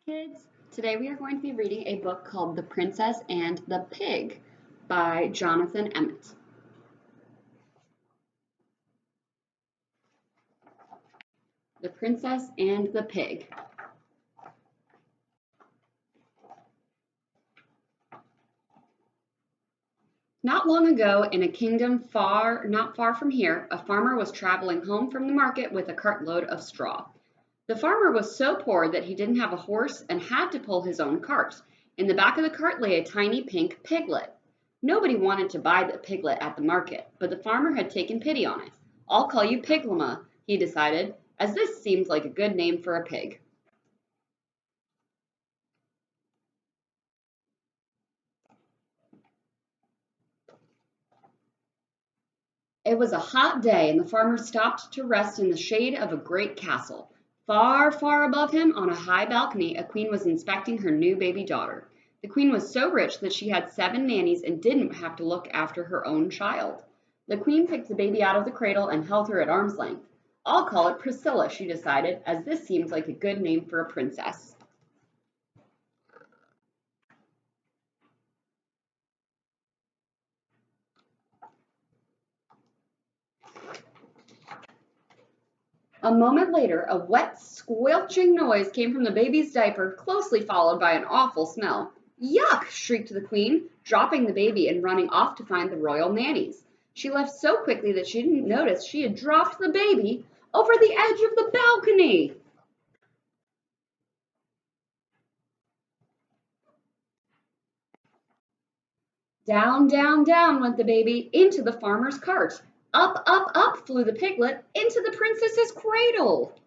Kids, today we are going to be reading a book called The Princess and the Pig by Jonathan Emmett. The Princess and the Pig. Not long ago, in a kingdom not far from here, a farmer was traveling home from the market with a cartload of straw. The farmer was so poor that he didn't have a horse and had to pull his own cart. In the back of the cart lay a tiny pink piglet. Nobody wanted to buy the piglet at the market, but the farmer had taken pity on it. "I'll call you Piglama," he decided, as this seemed like a good name for a pig. It was a hot day, and the farmer stopped to rest in the shade of a great castle. Far, far above him, on a high balcony, a queen was inspecting her new baby daughter. The queen was so rich that she had 7 nannies and didn't have to look after her own child. The queen picked the baby out of the cradle and held her at arm's length. "I'll call it Priscilla," she decided, as this seemed like a good name for a princess. A moment later, a wet, squelching noise came from the baby's diaper, closely followed by an awful smell. "Yuck!" shrieked the queen, dropping the baby and running off to find the royal nannies. She left so quickly that she didn't notice she had dropped the baby over the edge of the balcony. Down, down, down went the baby into the farmer's cart. Up, up, up flew the piglet into the princess's cradle.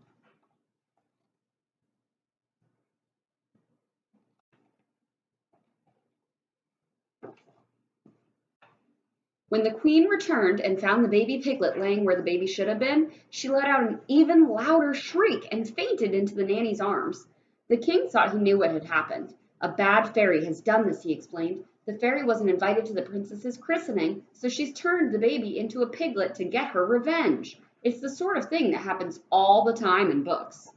When the queen returned and found the baby piglet laying where the baby should have been, she let out an even louder shriek and fainted into the nanny's arms. The king thought he knew what had happened. "A bad fairy has done this," he explained. "The fairy wasn't invited to the princess's christening, so she's turned the baby into a piglet to get her revenge. It's the sort of thing that happens all the time in books."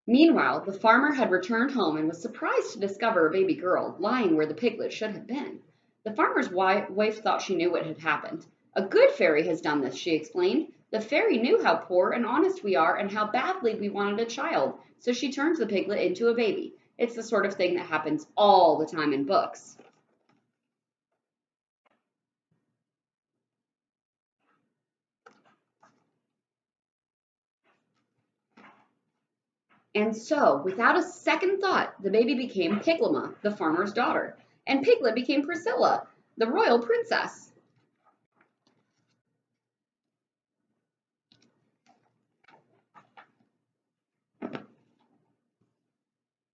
Meanwhile, the farmer had returned home and was surprised to discover a baby girl lying where the piglet should have been. The farmer's wife thought she knew what had happened. "A good fairy has done this," she explained. "The fairy knew how poor and honest we are and how badly we wanted a child, so she turned the piglet into a baby. It's the sort of thing that happens all the time in books." And so, without a second thought, the baby became Piglama, the farmer's daughter, and Piglet became Priscilla, the royal princess.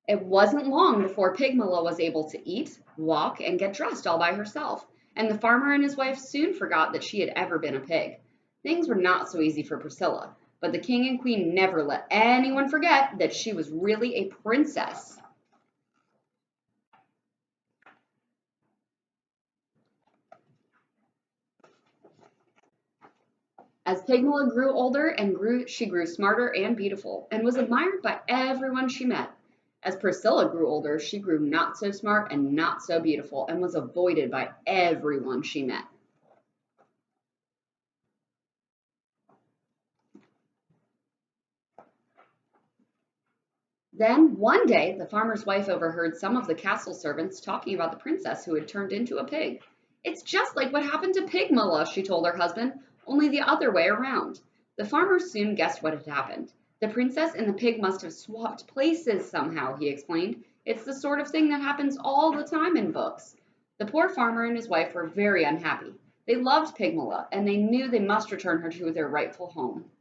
It wasn't long before Pigmala was able to eat, walk, and get dressed all by herself, and the farmer and his wife soon forgot that she had ever been a pig. Things were not so easy for Priscilla, but the king and queen never let anyone forget that she was really a princess. As Pigmala grew older and she grew smarter and beautiful, and was admired by everyone she met. As Priscilla grew older, she grew not so smart and not so beautiful, and was avoided by everyone she met. Then, one day, the farmer's wife overheard some of the castle servants talking about the princess who had turned into a pig. "It's just like what happened to Pigmala," she told her husband, "only the other way around." The farmer soon guessed what had happened. "The princess and the pig must have swapped places somehow," he explained. "It's the sort of thing that happens all the time in books." The poor farmer and his wife were very unhappy. They loved Pigmala, and they knew they must return her to their rightful home.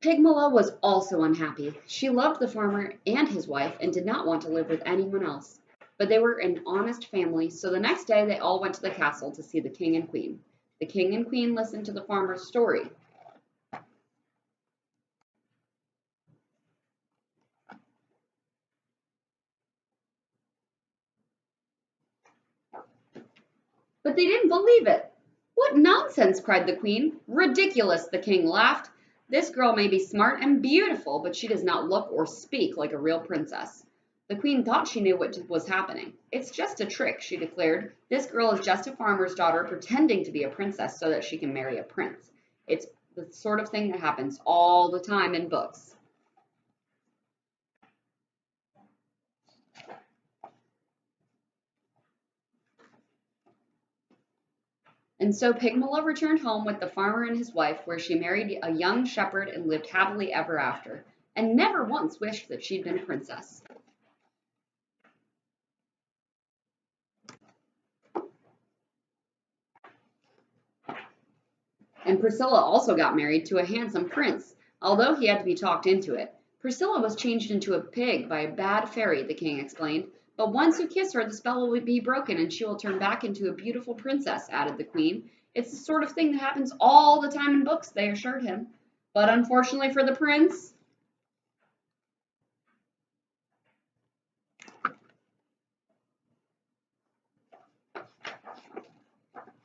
Pigmala was also unhappy. She loved the farmer and his wife and did not want to live with anyone else. But they were an honest family, so the next day they all went to the castle to see the king and queen. The king and queen listened to the farmer's story. But they didn't believe it. What nonsense, cried the queen. Ridiculous, the king laughed. This girl may be smart and beautiful, but she does not look or speak like a real princess. The queen thought she knew what was happening. It's just a trick, she declared. This girl is just a farmer's daughter pretending to be a princess so that she can marry a prince. It's the sort of thing that happens all the time in books. And so Pigmala returned home with the farmer and his wife, where she married a young shepherd and lived happily ever after, and never once wished that she'd been a princess. And Priscilla also got married to a handsome prince, although he had to be talked into it. Priscilla was changed into a pig by a bad fairy, the king explained. But once you kiss her, the spell will be broken and she will turn back into a beautiful princess, added the queen. It's the sort of thing that happens all the time in books, they assured him. But unfortunately for the prince,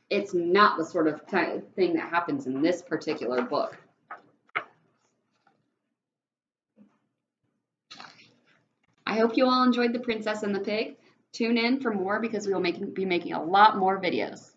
it's not the sort of thing that happens in this particular book. I hope you all enjoyed The Princess and the Pig. Tune in for more because we will be making a lot more videos.